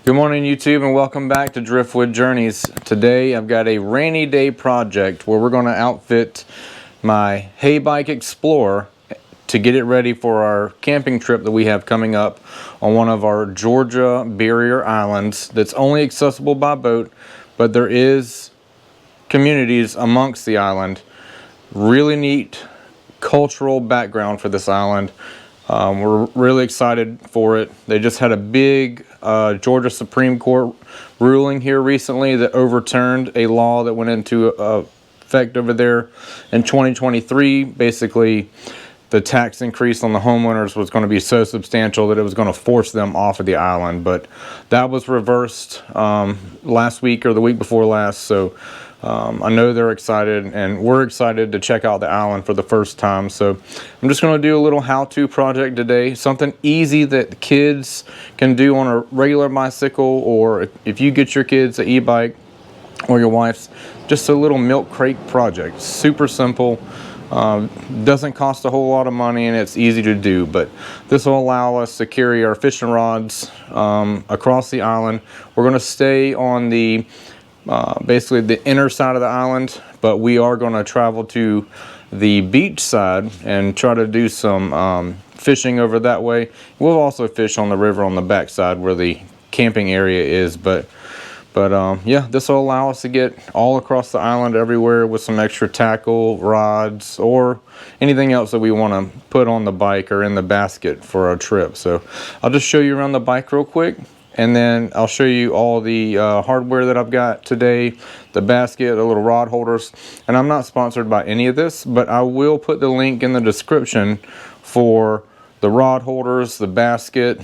Good morning YouTube, and welcome back to Driftwood Journeys. Today I've got a rainy day project where we're going to outfit my Heybike Explorer to get it ready for our camping trip that we have coming up on one of our Georgia barrier islands that's only accessible by boat, but there is communities amongst the island. Really neat cultural background for this island. We're really excited for it. They just had a big Georgia Supreme Court ruling here recently that overturned a law that went into effect over there in 2023. Basically, the tax increase on the homeowners was going to be so substantial that it was going to force them off of the island. But that was reversed last week or the week before last. So I know they're excited, and we're excited to check out the island for the first time. So I'm just going to do a little how-to project today, something easy that the kids can do on a regular bicycle, or if you get your kids an e-bike or your wife's, just a little milk crate project. Super simple, doesn't cost a whole lot of money, and it's easy to do. But this will allow us to carry our fishing rods across the island. We're going to stay on the basically the inner side of the island, but we are going to travel to the beach side and try to do some fishing over that way. We'll also fish on the river on the back side where the camping area is, but yeah, this will allow us to get all across the island everywhere with some extra tackle, rods, or anything else that we want to put on the bike or in the basket for our trip. So I'll just show you around the bike real quick, and then I'll show you all the hardware that I've got today, the basket, the little rod holders. And I'm not sponsored by any of this, but I will put the link in the description for the rod holders, the basket,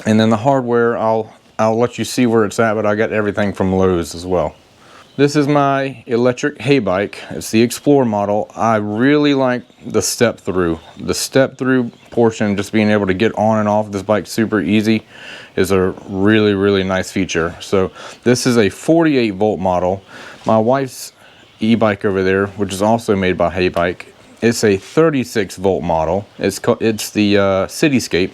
and then the hardware. I'll let you see where it's at, but I got everything from Lowe's as well. This is my electric Heybike. It's the Explorer model. I really like the step through. The step through portion, just being able to get on and off this bike super easy, is a really nice feature. So this is a 48 volt model. My wife's e-bike over there, which is also made by Heybike, it's a 36 volt model. It's the Cityscape.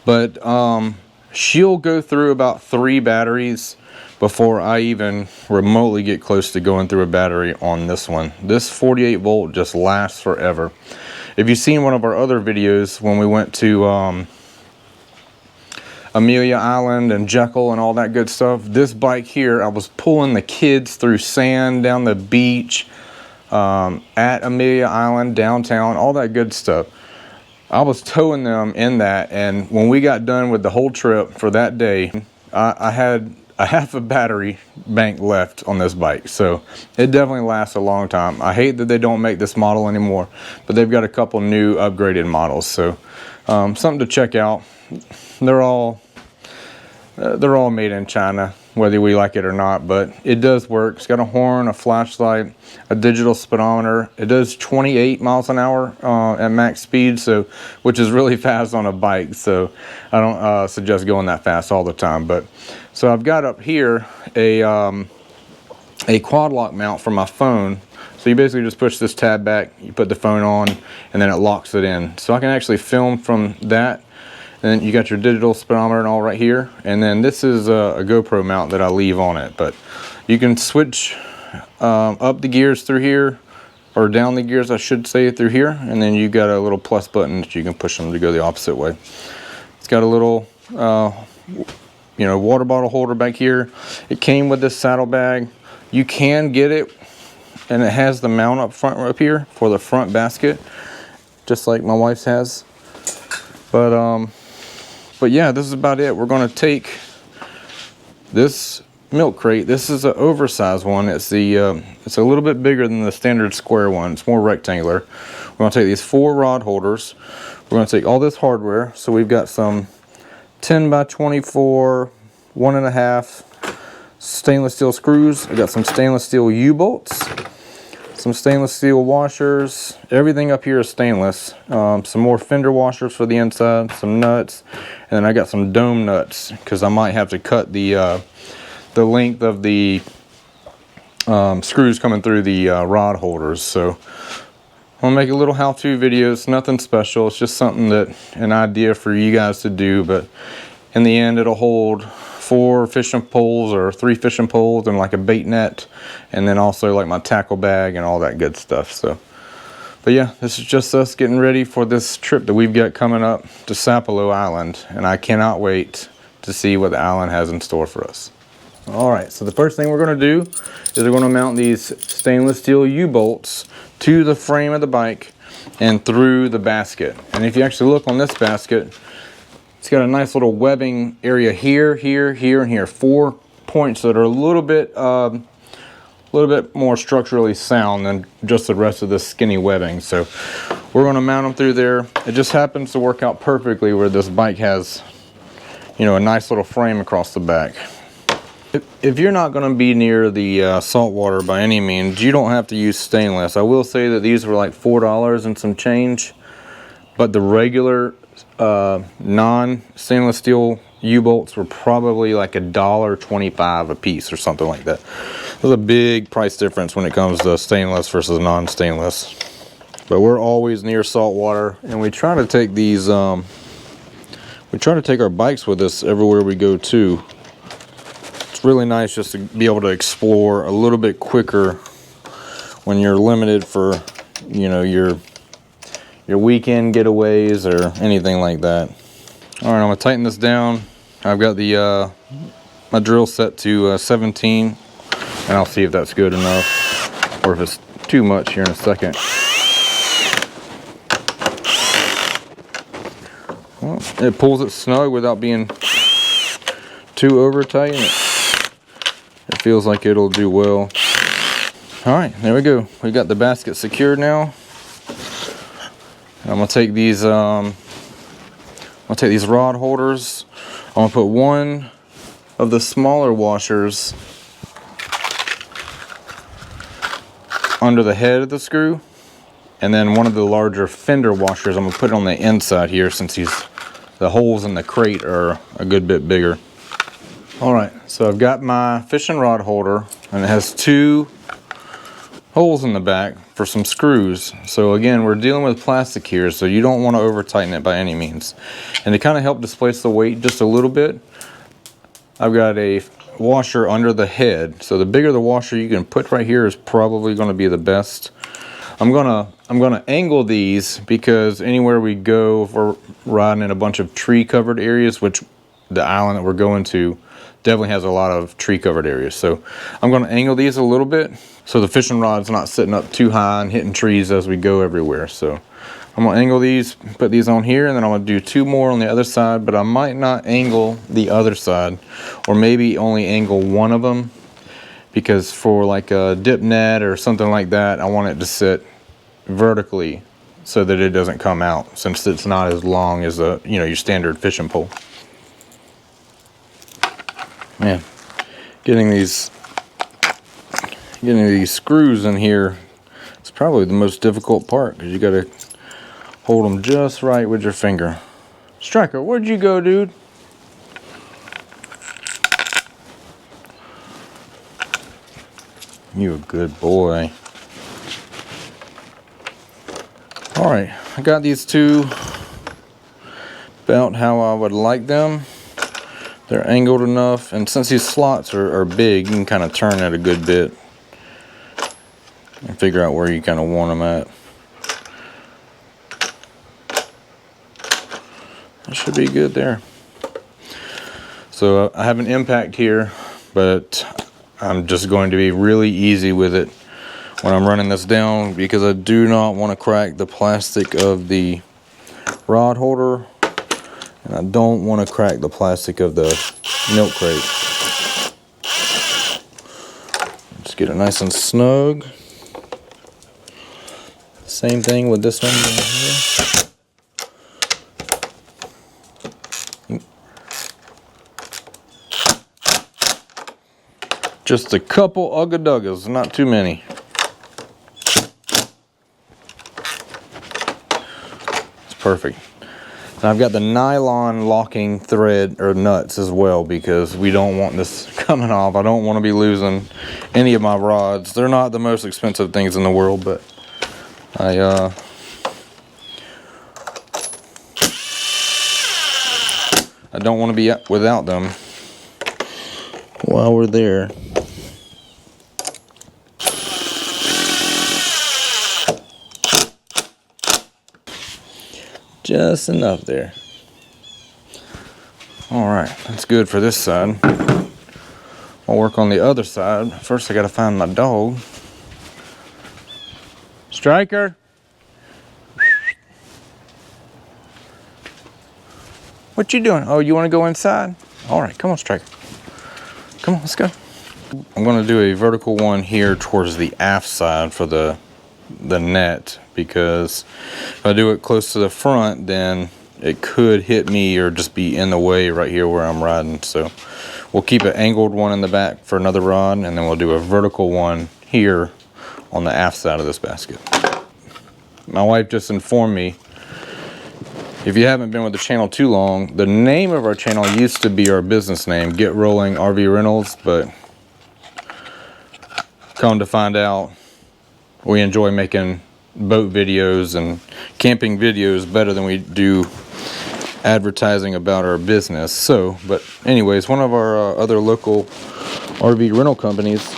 But she'll go through about 3 batteries before I even remotely get close to going through a battery on this one. This 48 volt just lasts forever. If you've seen one of our other videos when we went to Amelia Island and Jekyll and all that good stuff, this bike here, I was pulling the kids through sand down the beach at Amelia Island, downtown, all that good stuff. I was towing them in that, and when we got done with the whole trip for that day, I had a half a battery bank left on this bike. So it definitely lasts a long time. I hate that they don't make this model anymore, but they've got a couple new upgraded models. So something to check out. They're all made in China, whether we like it or not, but it does work. It's got a horn, a flashlight, a digital speedometer. It does 28 miles an hour at max speed, so which is really fast on a bike. So I don't suggest going that fast all the time. But so I've got up here a quad lock mount for my phone. So you basically just push this tab back, you put the phone on, and then it locks it in. So I can actually film from that. And then you got your digital speedometer and all right here. And then this is a GoPro mount that I leave on it. But you can switch up the gears through here, or down the gears, I should say, through here. And then you got a little plus button that you can push them to go the opposite way. It's got a little, water bottle holder back here. It came with this saddlebag. You can get it, and it has the mount up front up here for the front basket, just like my wife's has. But yeah, this is about it. We're going to take this milk crate. This is an oversized one. It's a little bit bigger than the standard square one. It's more rectangular. We're going to take these 4 rod holders. We're going to take all this hardware. So we've got some 10 by 24, 1.5 stainless steel screws. I got some stainless steel U-bolts, some stainless steel washers. Everything up here is stainless. Some more Fender washers for the inside, some nuts, and then I got some dome nuts because I might have to cut the length of the screws coming through the rod holders. So I'm gonna make a little how-to video. It's nothing special. It's just something an idea for you guys to do. But in the end it'll hold 4 fishing poles or 3 fishing poles and like a bait net, and then also like my tackle bag and all that good stuff. So, but yeah, this is just us getting ready for this trip that we've got coming up to Sapelo Island, and I cannot wait to see what the island has in store for us. All right, so the first thing we're going to do is we're going to mount these stainless steel U-bolts to the frame of the bike and through the basket. And if you actually look on this basket, it's got a nice little webbing area here, here, here, and here. 4 points that are a little bit more structurally sound than just the rest of this skinny webbing. So we're going to mount them through there. It just happens to work out perfectly where this bike has, you know, a nice little frame across the back. If you're not going to be near the salt water by any means, you don't have to use stainless. I will say that these were like $4 and some change, but the regular non-stainless steel U-bolts were probably like $1.25 a piece or something like that. There's a big price difference when it comes to stainless versus non-stainless. But we're always near salt water, and we try to take these we try to take our bikes with us everywhere we go too. It's really nice just to be able to explore a little bit quicker when you're limited for, you know, your weekend getaways or anything like that. All right, I'm gonna tighten this down. I've got the my drill set to 17, and I'll see if that's good enough or if it's too much here in a second. Well, it pulls it snug without being too over tight. It feels like it'll do well. All right, there we go. We got the basket secured now. I'm gonna take these rod holders. I'm gonna put one of the smaller washers under the head of the screw, and then one of the larger fender washers I'm gonna put it on the inside here, since the holes in the crate are a good bit bigger. All right, so I've got my fishing rod holder, and it has 2 holes in the back for some screws. So again, we're dealing with plastic here, so you don't want to over tighten it by any means. And to kind of help displace the weight just a little bit, I've got a washer under the head. So the bigger the washer you can put right here is probably going to be the best. I'm gonna angle these because anywhere we go, if we're riding in a bunch of tree covered areas, which the island that we're going to definitely has a lot of tree covered areas. So I'm going to angle these a little bit so the fishing rod's not sitting up too high and hitting trees as we go everywhere. So I'm going to angle these, put these on here, and then I'm going to do 2 more on the other side, but I might not angle the other side, or maybe only angle one of them, because for like a dip net or something like that, I want it to sit vertically so that it doesn't come out, since it's not as long as your standard fishing pole. Man, getting these screws in here is probably the most difficult part, because you got to hold them just right with your finger. Striker, where'd you go, dude? You a good boy. All right, I got these 2 about how I would like them. They're angled enough, and since these slots are big, you can kind of turn it a good bit and figure out where you kind of want them at. That should be good there. So I have an impact here, but I'm just going to be really easy with it when I'm running this down, because I do not want to crack the plastic of the rod holder, and I don't want to crack the plastic of the milk crate. Just get it nice and snug. Same thing with this one right here. Just a couple ugga-duggas, not too many. It's perfect. And I've got the nylon locking thread or nuts as well, because we don't want this coming off. I don't want to be losing any of my rods. They're not the most expensive things in the world, but I I don't want to be without them while we're there. Just enough there. Alright, that's good for this side. I'll work on the other side. First I gotta find my dog. Striker! What you doing? Oh, you want to go inside? Alright, come on, Striker. Come on, let's go. I'm going to do a vertical one here towards the aft side for the net, because if I do it close to the front, then it could hit me or just be in the way right here where I'm riding. So we'll keep an angled one in the back for another rod, and then we'll do a vertical one here on the aft side of this basket. My wife just informed me, if you haven't been with the channel too long, the name of our channel used to be our business name, Get Rolling RV Rentals, but come to find out, we enjoy making boat videos and camping videos better than we do advertising about our business. So, but anyways, one of our other local RV rental companies,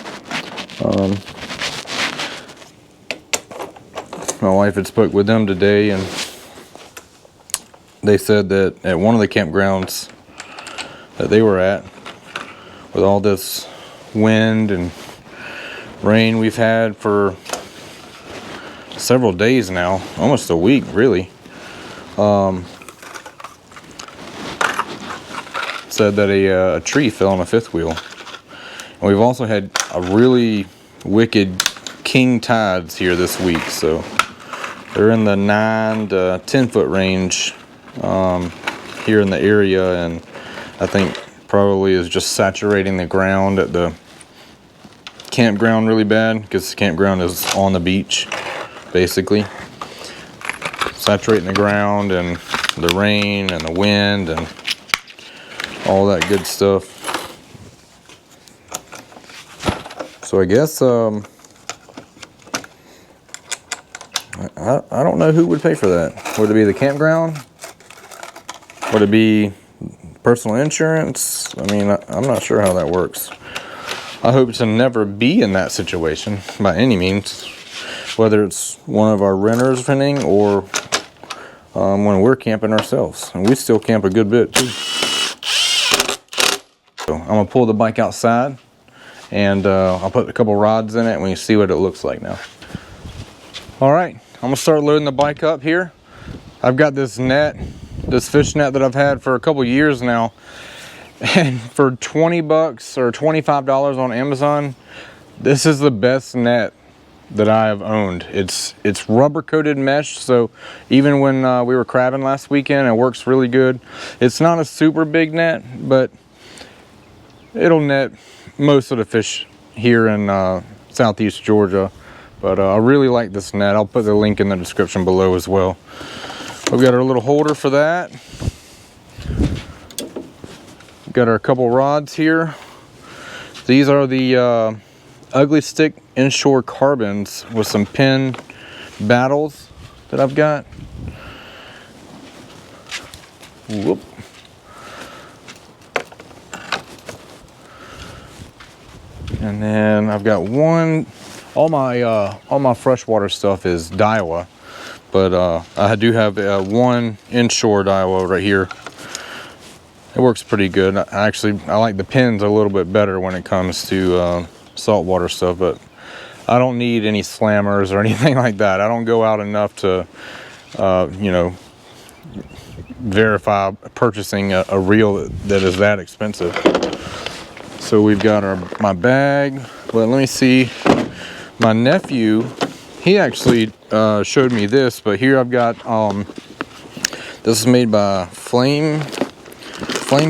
my wife had spoke with them today, and they said that at one of the campgrounds that they were at, with all this wind and rain we've had for several days now, almost a week really, said that a tree fell on a fifth wheel. And we've also had a really wicked king tides here this week, so they're in the 9 to 10 foot range here in the area, and I think probably is just saturating the ground at the campground really bad, because the campground is on the beach basically, saturating the ground and the rain and the wind and all that good stuff. So I guess I don't know who would pay for that. Would it be the campground? Would it be personal insurance? I mean, I'm not sure how that works. I hope to never be in that situation by any means, whether it's one of our renters renting or when we're camping ourselves. And we still camp a good bit too. So I'm gonna pull the bike outside, and I'll put a couple rods in it and we can see what it looks like now. All right, I'm gonna start loading the bike up here. I've got this net, this fish net that I've had for a couple years now, and for 20 bucks or $25 on Amazon, this is the best net that I have owned. It's rubber coated mesh, so even when we were crabbing last weekend, it works really good. It's not a super big net, but it'll net most of the fish here in southeast Georgia. But I really like this net. I'll put the link in the description below as well. We've got our little holder for that. We've got our couple rods here. These are the Ugly Stick inshore carbons with some pin battles that I've got. Whoop. And then I've got one. All my freshwater stuff is Daiwa, but I do have one inshore Daiwa right here. It works pretty good. I like the pins a little bit better when it comes to saltwater stuff, but I don't need any slammers or anything like that. I don't go out enough to, you know, verify purchasing a reel that is that expensive. So we've got my bag. Well, let me see. My nephew, he actually showed me this, but here I've got this is made by Flame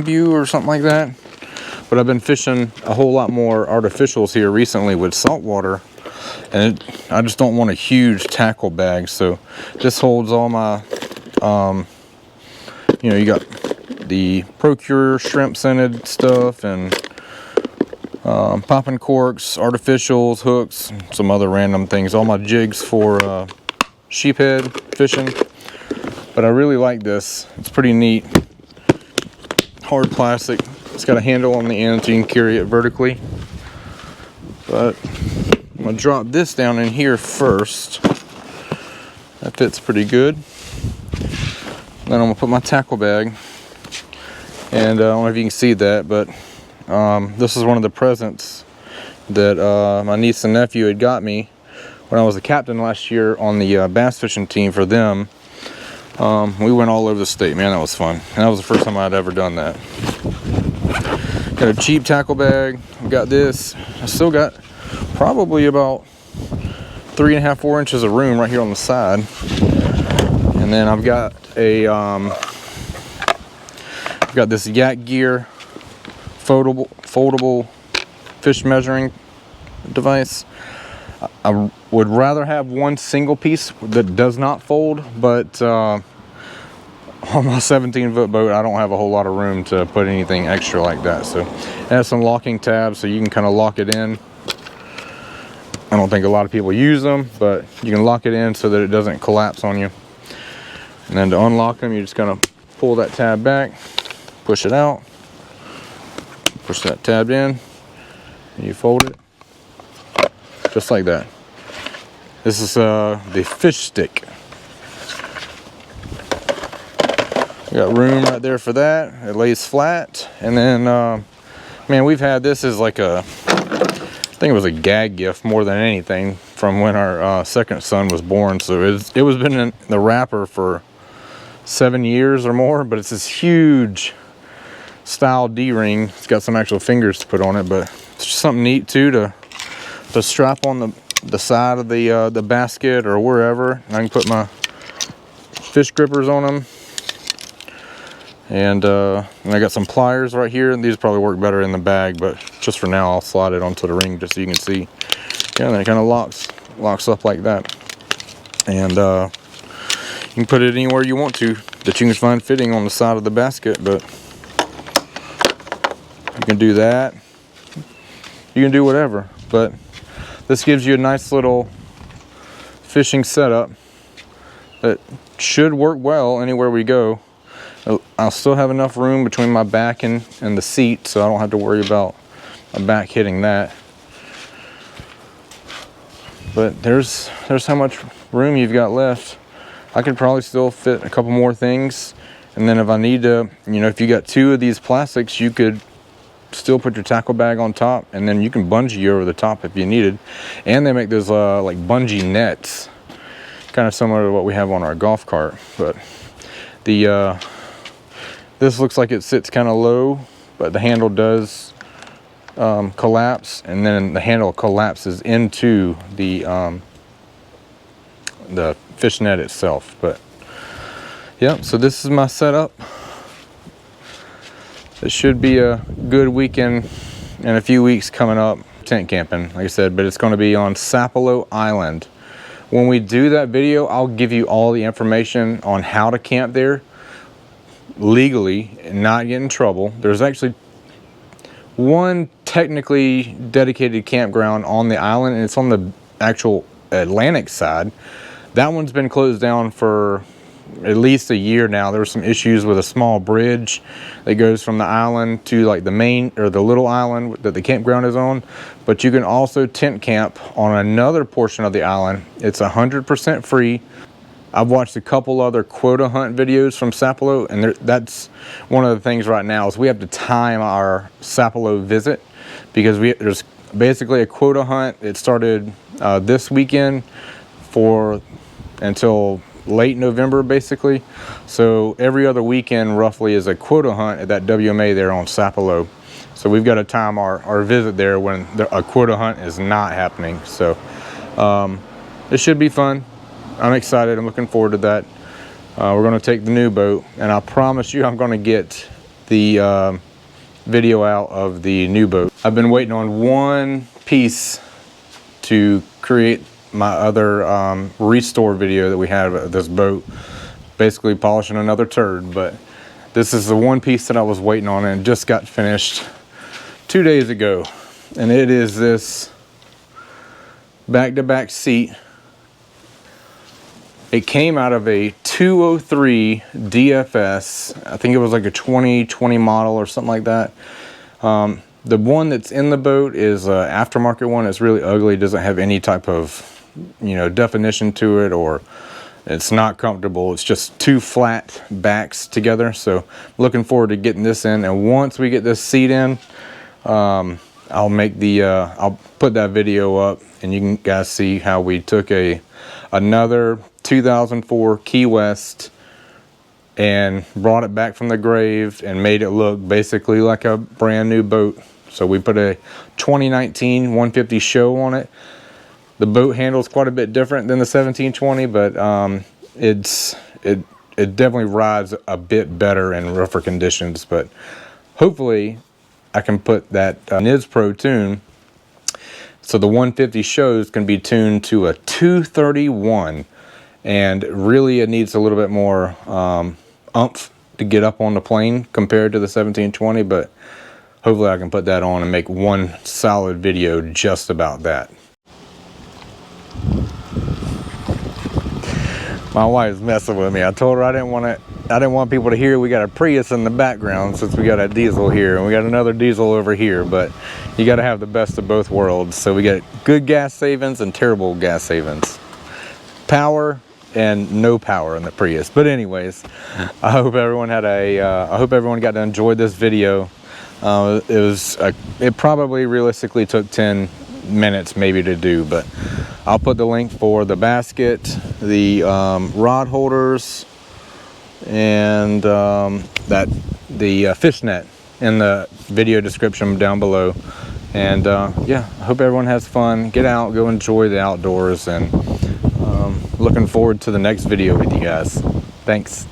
View or something like that. But I've been fishing a whole lot more artificials here recently with saltwater, and I just don't want a huge tackle bag. So this holds all my, you know, you got the Procure shrimp scented stuff and popping corks, artificials, hooks, some other random things, all my jigs for sheephead fishing. But I really like this. It's pretty neat. hard plastic. It's got a handle on the end so you can carry it vertically. But I'm gonna drop this down in here first. That fits pretty good. Then I'm gonna put my tackle bag. And I don't know if you can see that, but this is one of the presents that my niece and nephew had got me when I was the captain last year on the bass fishing team for them. We went all over the state, man. That was fun. And that was the first time I'd ever done that. Got a cheap tackle bag. I've got this. I still got probably about 3.5, 4 inches of room right here on the side. And then I've got a I've got this Yak Gear foldable fish measuring device. I would rather have one single piece that does not fold, but on my 17-foot boat I don't have a whole lot of room to put anything extra like that. So it has some locking tabs so you can kind of lock it in. I don't think a lot of people use them, but you can lock it in so that it doesn't collapse on you. And then to unlock them, you're just gonna pull that tab back, push it out, push that tab in, and you fold it just like that. This is the fish stick. We got room right there for that. It lays flat. And then, man, we've had this as like a, I think it was a gag gift more than anything from when our second son was born. So it was been in the wrapper for 7 years or more, but it's this huge style D-ring. It's got some actual fingers to put on it, but it's just something neat too to strap on the side of the basket or wherever. I can put my fish grippers on them. And I got some pliers right here, and these probably work better in the bag, but just for now I'll slide it onto the ring just so you can see. Yeah, and then it kind of locks up like that. And you can put it anywhere you want to that you can find fitting on the side of the basket, but you can do that. You can do whatever, but this gives you a nice little fishing setup that should work well anywhere we go. I'll still have enough room between my back and the seat, so I don't have to worry about my back hitting that. But there's how much room you've got left. I could probably still fit a couple more things, and then if I need to, you know, if you got 2 of these plastics, you could still put your tackle bag on top, and then you can bungee over the top if you needed. And they make those like bungee nets, kind of similar to what we have on our golf cart. But the this looks like it sits kind of low, but the handle does collapse, and then the handle collapses into the fish net itself. But yeah, so this is my setup. It should be a good weekend in a few weeks coming up, tent camping, like I said, but it's going to be on Sapelo Island. When we do that video, I'll give you all the information on how to camp there legally and not get in trouble. There's actually one technically dedicated campground on the island, and it's on the actual Atlantic side. That one's been closed down for at least a year now. There were some issues with a small bridge that goes from the island to like the main or the little island that the campground is on. But you can also tent camp on another portion of the island. It's 100% free. I've watched a couple other quota hunt videos from Sapelo, and that's one of the things right now is we have to time our Sapelo visit because there's basically a quota hunt. It started this weekend until late November basically. So every other weekend roughly is a quota hunt at that WMA there on Sapelo. So we've got to time our visit there when a quota hunt is not happening. So it should be fun. I'm excited. I'm looking forward to that. We're going to take the new boat, and I promise you I'm going to get the video out of the new boat. I've been waiting on one piece to create my other restore video that we have of this boat, basically polishing another turd. But this is the one piece that I was waiting on, and it just got finished 2 days ago. And it is this back-to-back seat It came out of a 203 DFS. I think it was like a 2020 model or something like that. The one that's in the boat is an aftermarket one. It's really ugly. It doesn't have any type of, you know, definition to it, or it's not comfortable. It's just two flat backs together. So looking forward to getting this in. And once we get this seat in, I'll make the I'll put that video up, and you can guys see how we took another 2004 Key West and brought it back from the grave and made it look basically like a brand new boat. So we put a 2019 150 show on it. The boat handles quite a bit different than the 1720, but it definitely rides a bit better in rougher conditions. But hopefully I can put that NIS Pro tune, so the 150 shows can be tuned to a 231, and really it needs a little bit more oomph to get up on the plane compared to the 1720, but hopefully I can put that on and make one solid video just about that. My wife's messing with me. I told her I didn't want people to hear we got a Prius in the background, since we got a diesel here and we got another diesel over here, but you got to have the best of both worlds. So we get good gas savings and terrible gas savings. Power and no power in the Prius. But anyways, I hope everyone had I hope everyone got to enjoy this video. It probably realistically took 10 minutes maybe to do, but I'll put the link for the basket, the rod holders, and the fishnet in the video description down below. And yeah, I hope everyone has fun. Get out, go enjoy the outdoors, and looking forward to the next video with you guys. Thanks.